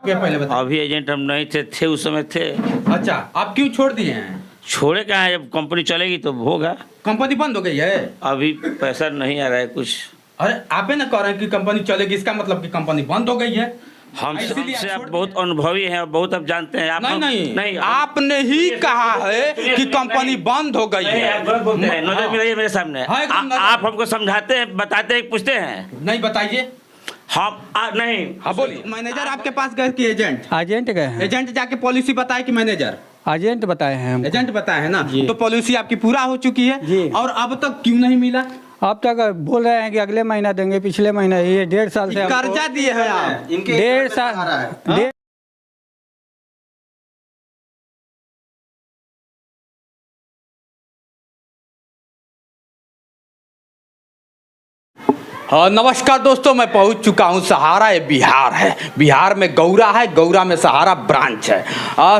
क्या पहले बताओ। अभी एजेंट हम नहीं थे उस समय थे। अच्छा, आप क्यों छोड़ दिए हैं? छोड़े कहाँ है, जब कंपनी चलेगी तो होगा। कंपनी बंद हो गई है? अभी पैसा नहीं आ रहा है कुछ। अरे आप ही ना कह रहे हैं कि कंपनी चलेगी, इसका मतलब कि कंपनी बंद हो गई है। हमसे आप बहुत अनुभवी हैं, बहुत अब जानते हैं। आप नहीं, आपने ही कहा है कि कंपनी बंद हो गई है। आप गलत बोलते हैं। नजर मिलाइए मेरे सामने। आप हमको समझाते हैं, बताते हैं, पूछते हैं। नहीं बताइए। हम नहीं। हाँ बोलिए। मैनेजर आपके पास गए कि एजेंट? एजेंट गए हैं। एजेंट जाके पॉलिसी बताए कि मैनेजर? एजेंट बताए हैं हमको। एजेंट बताए हैं ना। जी। तो पॉलिसी आपकी पूरा हो चुकी है जी। और अब तक क्यों नहीं मिला? अब तक बोल रहे हैं कि अगले महीना देंगे, पिछले महीना, ये 1.5 साल से हमको- कर्जा दिए हैं आप? 1.5 साल। हाँ नमस्कार दोस्तों, मैं पहुंच चुका हूं सहारा। ये बिहार है, बिहार में गौरा है, गौरा में सहारा ब्रांच है।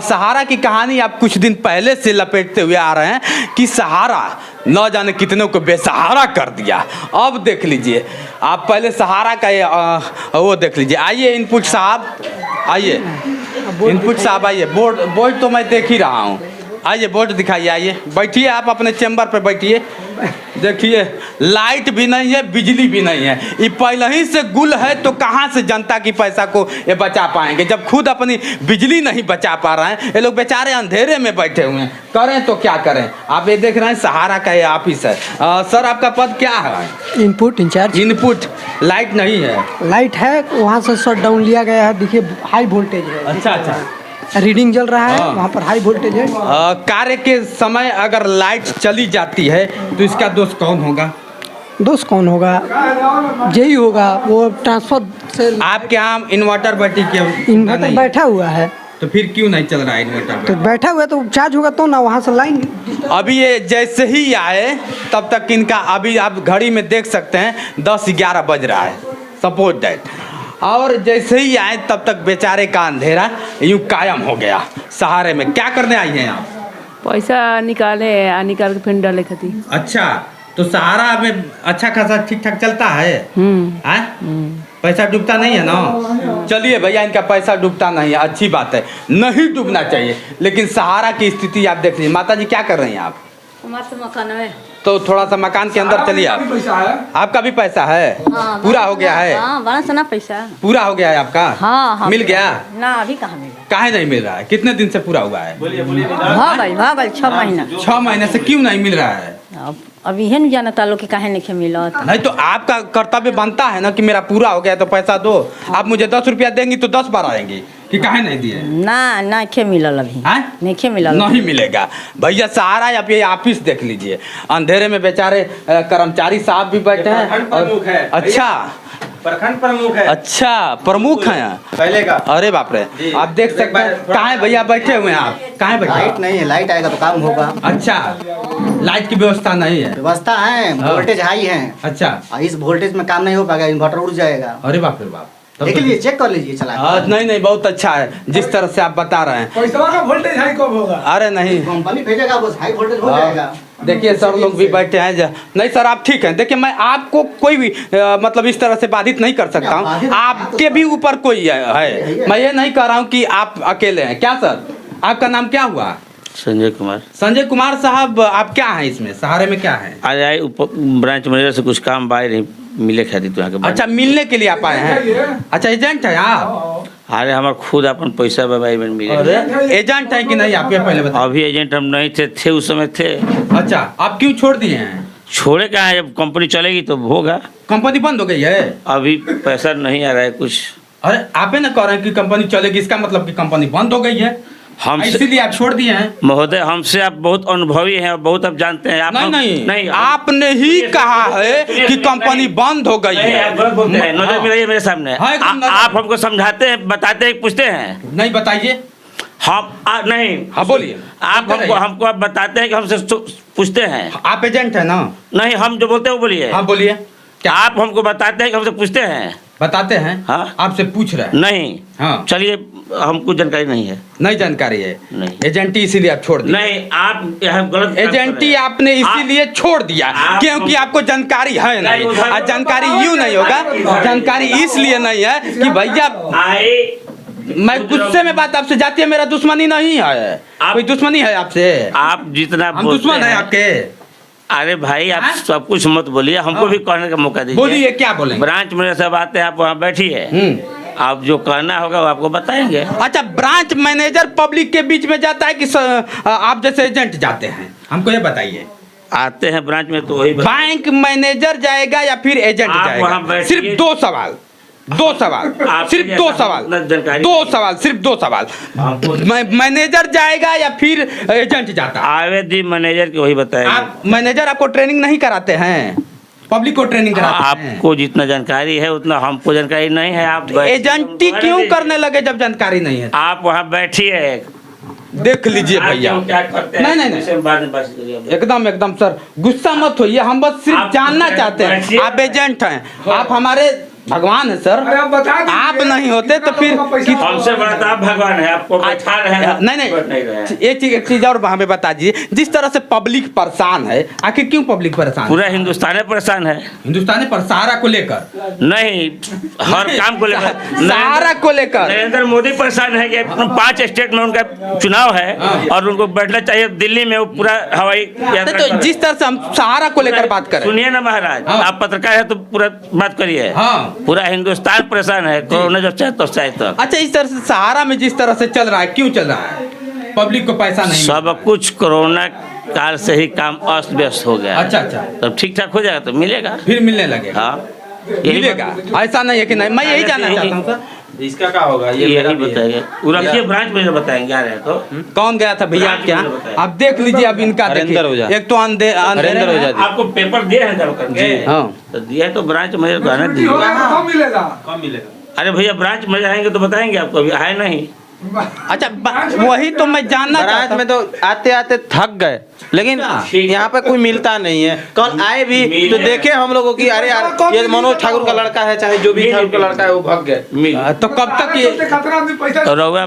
सहारा की कहानी आप कुछ दिन पहले से लपेटते हुए आ रहे हैं कि सहारा न जाने कितनों को बेसहारा कर दिया। अब देख लीजिए आप, पहले सहारा का ये वो देख लीजिए। आइए इनपुट साहब, आइए इनपुट साहब, आइए। बोर्ड तो मैं देख ही रहा हूँ। आइए बोर्ड दिखाइए, आइए बैठिए, आप अपने चैम्बर पे बैठिए। देखिए लाइट भी नहीं है, बिजली भी नहीं है। ये पहले ही से गुल है तो कहाँ से जनता की पैसा को ये बचा पाएंगे, जब खुद अपनी बिजली नहीं बचा पा रहे हैं। ये लोग बेचारे अंधेरे में बैठे हुए हैं, करें तो क्या करें। आप ये देख रहे हैं सहारा का ये ऑफिस है। सर आपका पद क्या है? Input in charge. इनपुट। लाइट नहीं है? लाइट है, वहाँ से शट डाउन लिया गया है। देखिए हाई वोल्टेज है। अच्छा अच्छा, रीडिंग जल रहा है। हाँ। वहाँ पर हाई वोल्टेज है। कार्य के समय अगर लाइट चली जाती है तो इसका दोष कौन होगा? दोस्त कौन होगा? यही होगा, वो ट्रांसफर से। आपके यहाँ इन्वर्टर बैठी के इन्वर्टर बैठा हुआ है तो फिर क्यों नहीं चल रहा है इन्वर्टर? तो बैठा हुआ है तो चार्ज होगा तो ना, वहाँ से लाइन। अभी ये जैसे ही आए तब तक इनका, अभी आप घड़ी में देख सकते हैं 10-11 बज रहा है, सपोज दैट। और जैसे ही आए तब तक बेचारे का अंधेरा यूं कायम हो गया। सहारे में क्या करने आई हैं आप? पैसा निकाले निकाल के फिर डाले खाती। अच्छा, तो सहारा में अच्छा खासा ठीक ठाक चलता है? पैसा डूबता नहीं है ना? चलिए भैया, इनका पैसा डूबता नहीं है, अच्छी बात है, नहीं डूबना चाहिए। लेकिन सहारा की स्थिति आप देख लीजिए। माता जी क्या कर रही हैं आप? हमारा तो मकान है। तो थोड़ा सा मकान के अंदर चलिए आप। आपका भी पैसा है? हाँ, पूरा हो गया है? हाँ, बड़ा सना पैसा पूरा हो गया है आपका? हाँ, मिल गया? ना अभी कहाँ मिला। काहे नहीं मिल रहा है? कितने दिन से पूरा हुआ है? भागल 6 महीना। 6 महीने से क्यों नहीं मिल रहा है? अभी है नहीं जानता लोग कि काहे नहीं मिला। नहीं तो आपका कर्तव्य बनता है ना कि मेरा पूरा हो गया तो पैसा दो। आप मुझे 10 रुपया देंगी तो 10 बार आएंगी कि काहे नहीं दिए? ना खे मिलल अभी। नहीं मिलल, नहीं मिलेगा भैया। सहारा आप ये ऑफिस देख लीजिए, अंधेरे में बेचारे कर्मचारी साहब भी बैठे हैं। अच्छा, प्रखंड प्रमुख है। अच्छा, प्रमुख हैं पहले का। अरे बाप रे, आप देख सकते हैं। कहाँ भैया बैठे हुए हैं आप? कहाँ बैठे? लाइट नहीं है, लाइट आएगा तो काम होगा। अच्छा, लाइट की व्यवस्था नहीं है? व्यवस्था है, वोल्टेज हाई है। अच्छा, इस वोल्टेज में काम नहीं हो पाएगा, इन्वर्टर उड़ जाएगा। अरे बाप रे बाप, देख लीजिए, चेक कर लीजिए चला। नहीं बहुत अच्छा है जिस तरह से आप बता रहे हैं। पैसा का वोल्टेज हाई कब होगा? अरे नहीं, कंपनी भेजेगा, बस हाई वोल्टेज हो जाएगा। देखिए सर लोग भी बैठे हैं। नहीं सर आप ठीक हैं। देखिए मैं आपको कोई भी मतलब इस तरह से बाधित नहीं कर सकता हूँ। आपके भी ऊपर कोई है। मैं ये नहीं कह रहा हूँ कि आप अकेले हैं। क्या सर आपका नाम क्या हुआ? संजय कुमार। संजय कुमार साहब, आप क्या हैं इसमें सहारे में? क्या है? आज आए ब्रांच मैनेजर से कुछ काम बाहर नहीं मिले खाती तो यहाँ के। अच्छा, मिलने के लिए आप आए हैं? अच्छा, एजेंट है आप? अरे हमारे खुद अपन पैसा बाई में मिले। अरे एजेंट है कि नहीं आप? पहले बताओ। अभी एजेंट हम नहीं थे उस समय थे। अच्छा, आप क्यों छोड़ दिए हैं? छोड़े कहाँ है, जब कंपनी चलेगी तो होगा। कंपनी बंद हो गई है? अभी पैसा नहीं आ रहा है कुछ। अरे आप ही ना कह रहे हैं कि कंपनी चलेगी, इसका मतलब कि कंपनी बंद हो गई है, इसीलिए आप छोड़ दिए हैं? महोदय हमसे आप बहुत अनुभवी हैं, बहुत अब जानते हैं। आप नहीं, आपने ही कहा है कि कंपनी बंद हो गई है। आप गलत बोलते हैं। नजर मिलाइए मेरे सामने। आप हमको समझाते हैं, बताते हैं, पूछते हैं। नहीं बताइए। हम नहीं। हाँ बोलिए। आप हमको आप बताते हैं कि हमसे पूछते हैं। आप एजेंट है ना? नहीं, हम जो बोलते हैं वो बोलिए। हाँ बोलिए। क्या आप हमको बताते हैं कि हमसे पूछते हैं? बताते हैं। हाँ, आपसे पूछ रहे हैं। नहीं। हाँ चलिए, हमको जानकारी नहीं है। नहीं जानकारी है? नहीं। एजेंटी इसीलिए आप छोड़ दिए? नहीं, आप यहाँ गलत। एजेंटी आपने इसीलिए छोड़ दिया क्योंकि आपको जानकारी है नहीं। और जानकारी यूं नहीं होगा, जानकारी इसलिए नहीं है कि भैया मैं गुस्से में बात आपसे जाती है, मेरा दुश्मनी नहीं है। कोई दुश्मनी है आपसे? आप जितना हम दुश्मन है आपके? अरे भाई आप सब कुछ मत बोलिए, हमको भी कहने का मौका दीजिए। बोलिए, क्या बोलेंगे? ब्रांच में सब आते हैं, आप वहाँ बैठिए, आप जो कहना होगा वो आपको बताएंगे। अच्छा, ब्रांच मैनेजर पब्लिक के बीच में जाता है कि आप जैसे एजेंट जाते हैं? हमको ये बताइए। आते हैं ब्रांच में तो वही बैंक मैनेजर जाएगा या फिर एजेंट जाएगा? सिर्फ दो सवाल, सिर्फ दो सवाल। मैनेजर जाएगा या फिर एजेंट जाता? आवेदी मैनेजर के वही बताएंगे। आप मैनेजर आपको ट्रेनिंग नहीं कराते हैं? पब्लिक को ट्रेनिंग कराते हैं? आपको जितना जानकारी है उतना हमको जानकारी नहीं है। आप एजेंटी क्यों करने लगे जब जानकारी नहीं है? आप वहाँ बैठिए, देख लीजिए भैया। नहीं, एकदम सर, गुस्सा मत होइए, हम बस सिर्फ जानना चाहते हैं। आप एजेंट हैं, आप हमारे भगवान है सर। आप नहीं होते तो फिर हमसे बड़ा तो आप भगवान है, आपको बैठा रहे हैं। नहीं, एक चीज और हमें बता दीजिए, जिस तरह से पब्लिक परेशान है, आखिर क्यों पब्लिक परेशान? पूरा हिंदुस्तान परेशान है। हिंदुस्तान पर सहारा को लेकर नहीं, हर काम को लेकर, सहारा को लेकर नरेंद्र मोदी परेशान है कि 5 स्टेट में उनका चुनाव है और उनको बैठना चाहिए दिल्ली में, वो पूरा हवाई यात्रा। तो जिस तरह से हम सहारा को लेकर बात करें, सुनिए ना महाराज, आप पत्रकार है तो पूरा बात करिए। पूरा हिंदुस्तान परेशान है, कोरोना जब चाहे तो चाहे तब। अच्छा, इस तरह से सहारा में जिस तरह से चल रहा है, क्यों चल रहा है? पब्लिक को पैसा नहीं, सब कुछ कोरोना काल से ही काम अस्त व्यस्त हो गया। अच्छा, तब ठीक ठाक हो जाएगा तो मिलेगा, फिर मिलने लगे। हाँ, मिलेगा, ऐसा नहीं है कि नहीं। मैं यही जानना चाहता हूँ सर, इसका क्या होगा? यही बताइए, रखिए ब्रांच में बताएंगे। आ रहे हैं तो कौन गया था भैया आपके यहाँ? आप देख लीजिए, अब इनका देखिए, एक तो अंधेर हो जाती। आपको पेपर दिए हैं जब करके? हाँ, तो दिया है तो ब्रांच में गाना दिए। कम मिलेगा। अरे भैया ब्रांच में जाएंगे तो बताएंगे आपको, अभी है नहीं। अच्छा, वही तो मैं जानना ब्रांच चाहता में तो आते आते थक गए, लेकिन यहाँ पे कोई मिलता नहीं है। कल आए भी तो देखे हम लोगों की, अरे यार ये मनोज ठाकुर का लड़का है, चाहे जो भी ठाकुर का लड़का है, वो भाग गए। तो कब तक ये तो रहुआ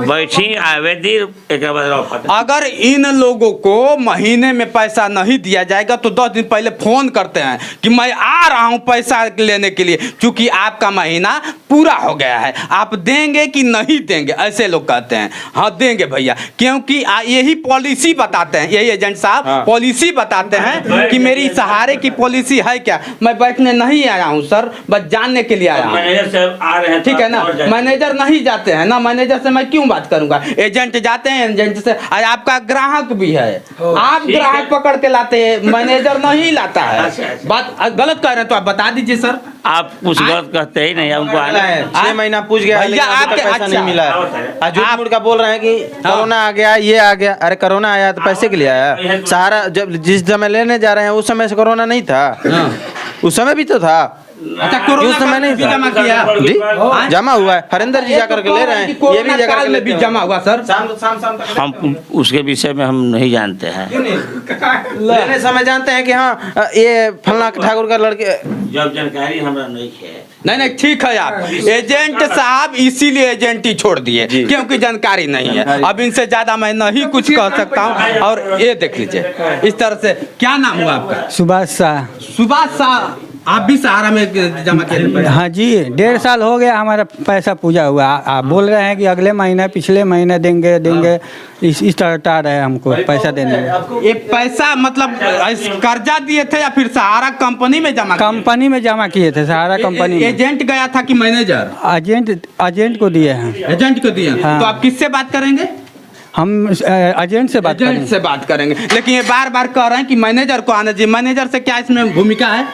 बैठी आवेदी, एक बार अगर इन लोगों को महीने में पैसा नहीं दिया जाएगा तो 10 दिन पहले फोन करते हैं कि मैं आ रहा हूं पैसा लेने के लिए, क्योंकि आपका महीना पूरा हो गया है, आप देंगे कि नहीं देंगे? ऐसे लोग कहते हैं। हाँ, देंगे भैया, क्योंकि यही पॉलिसी बताते हैं, यही एजेंट साहब पॉलिसी बताते हैं कि मेरी सहारे की पॉलिसी है क्या। मैं बैठने नहीं आया हूँ सर, बस जानने के लिए आया हूँ। मैनेजर साहब आ रहे हैं, ठीक है ना, मैनेजर नहीं जाते हैं ना, मैनेजर से मैं क्यों बात करूंगा? एजेंट जाते हैं, एजेंट से आपका ग्राहक भी है, आप ग्राहक पकड़ के लाते हैं, मैनेजर नहीं लाता है। बात गलत कह रहे हैं तो आप बता दीजिए सर। आप कुछ गलत कहते ही नहीं, हमको आना है 6 महीना पूछ गया, लेकिन अभी तक पैसा नहीं मिला है। झूठ मूठ का बोल रहे हैं कि कोरोना आ गया, ये आ गया। अरे कोरोना आया तो पैसे के लिए आया? सहारा जब जिस समय लेने जा रहे हैं उस समय से कोरोना नहीं था, उस समय भी तो था। अच्छा, कोरोना समय नहीं भी जमा किया जी, जमा हुआ है। हरिंदर जी जाकर के ले रहे हैं, ये भी जगह में भी जमा हुआ सर। शाम तक हम उसके विषय में हम नहीं जानते हैं। लेने समय जानते हैं कि हाँ ये फलना ठाकुर का लड़के, जब जानकारी हमारा नहीं है। नहीं, ठीक है आप एजेंट साहब, इसीलिए एजेंट ही छोड़ दिए क्योंकि जानकारी नहीं है। अब इनसे ज्यादा मैं नहीं कुछ कह सकता हूँ। और ये देख लीजिए, इस तरह से। क्या नाम हुआ आपका? सुभाष शाह। सुभाष शाह, आप भी सहारा में जमा किए? हाँ जी, 1.5 साल हो गया हमारा पैसा पूजा हुआ। आप बोल रहे हैं कि अगले महीने, पिछले महीने देंगे। इस तरह रहे हमको पैसा देने में। ये पैसा मतलब कर्जा दिए थे या फिर सहारा कंपनी में जमा? कंपनी में जमा किए थे, सहारा कंपनी में। एजेंट गया था कि मैनेजर? एजेंट को दिए हैं। एजेंट को दिए। हाँ। तो आप किससे बात करेंगे? हम एजेंट से बात करेंगे। लेकिन ये बार बार कह रहे हैं कि मैनेजर को आना चाहिए। मैनेजर से क्या इसमें भूमिका है?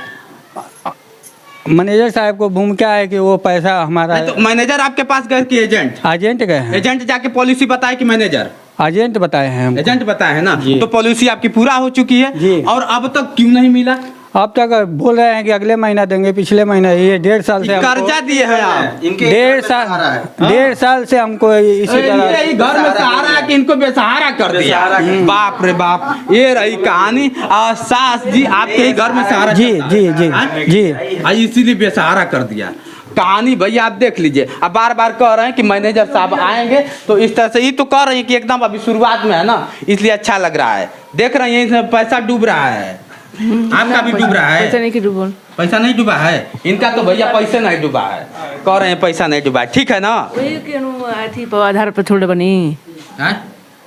मैनेजर साहब को भूमिका है कि वो पैसा हमारा। तो मैनेजर आपके पास गए कि एजेंट? एजेंट गए हैं। एजेंट जाके पॉलिसी बताए कि मैनेजर? एजेंट बताए हैं हमको। एजेंट बताए हैं ना। तो पॉलिसी आपकी पूरा हो चुकी है जी। और अब तक क्यों नहीं मिला? अब तक बोल रहे हैं कि अगले महीना देंगे, पिछले महीना। ये 1.5 साल से कर्जा दिए हैं आप? 1.5 साल से हमको इसी तरह यही घर में सहारा है कि इनको बेसहारा कर दिया। बाप रे बाप, ये रही कहानी। सास जी आपके ही घर में सहारा? जी जी जी जी, इसीलिए बेसहारा कर दिया। कहानी भैया आप देख लीजिए। अब बार बार कह रहे हैं कि मैनेजर साहब आएंगे, तो इस तरह से ही तो कह रहे हैं कि एकदम अभी शुरुआत में है ना, इसलिए अच्छा लग रहा है। देख रहे हैं यहीं से पैसा डूब रहा है। आपका भी डूब रहा पैसा है? नहीं कि डूबल। पैसा नहीं डूबा है इनका, तो भैया पैसे नहीं डूबा है, कह रहे हैं पैसा नहीं डूबा है। ठीक है ना? वही के नु अथी पर आधार पर छोड़ बनी, हैं?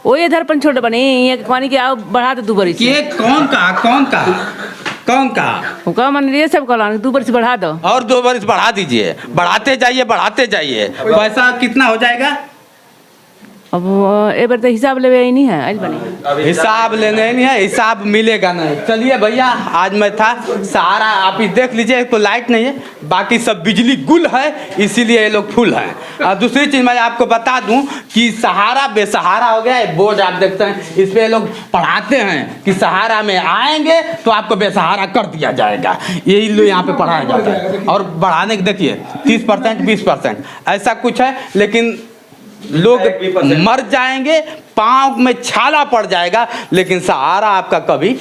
वही आधार पर छोड़ बनी, ये पानी के आओ बढ़ा दे 2 बरिस। के कौन का वो का मन ये सब कहला 2 बरिस बढ़ा दो। और 2 बरिस बढ़ा दीजिए, बढ़ाते जाइए। पैसा कितना हो जाएगा? अब ए बार तो हिसाब लेवे ही नहीं है, आज बनी हिसाब लेने नहीं है, हिसाब मिलेगा नहीं। चलिए भैया, आज मैं था सहारा, आप ही देख लीजिए, तो लाइट नहीं है, बाकी सब बिजली गुल है, इसीलिए ये लोग फुल हैं। और दूसरी चीज़ मैं आपको बता दूं कि सहारा बेसहारा हो गया है। बोर्ड आप देखते हैं, इस पे लोग पढ़ाते हैं कि सहारा में आएंगे तो आपको बेसहारा कर दिया जाएगा, यही लोग यहाँ पे पढ़ाया जाता है। और बढ़ाने के देखिए 30% 20% ऐसा कुछ है, लेकिन लोग मर जाएंगे, पाँव में छाला पड़ जाएगा, लेकिन सहारा आपका कभी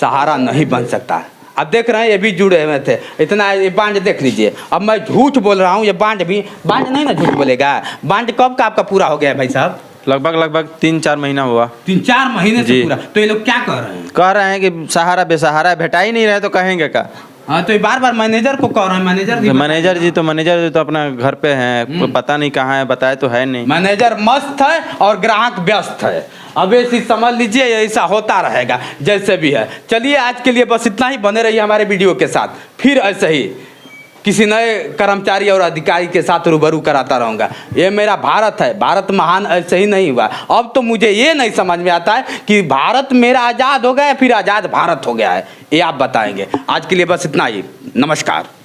सहारा नहीं बन सकता। अब देख रहे हैं ये भी जुड़े हुए थे, इतना ये बांझ देख लीजिए। अब मैं झूठ बोल रहा हूँ, ये बांझ नहीं ना झूठ बोलेगा। बांझ कब का आपका पूरा हो गया है भाई साहब? लगभग 3-4 महीना हुआ। 3-4 महीने से जी। पूरा। तो ये लोग क्या कह रहे हैं? कह रहे हैं कि सहारा बेसहारा भेटा ही नहीं रहे, तो कहेंगे क्या? हाँ, तो ये बार मैनेजर को कह रहे हैं। मैनेजर मैनेजर जी तो अपना घर पे हैं, पता नहीं कहाँ है, बताए तो है नहीं। मैनेजर मस्त है और ग्राहक व्यस्त है। अब ऐसी समझ लीजिए, ऐसा होता रहेगा जैसे भी है। चलिए आज के लिए बस इतना ही, बने रहिए हमारे वीडियो के साथ, फिर ऐसे ही किसी नए कर्मचारी और अधिकारी के साथ रूबरू कराता रहूँगा। ये मेरा भारत है, भारत महान ऐसे ही नहीं हुआ। अब तो मुझे ये नहीं समझ में आता है कि भारत मेरा आज़ाद हो गया है फिर आज़ाद भारत हो गया है, ये आप बताएंगे। आज के लिए बस इतना ही, नमस्कार।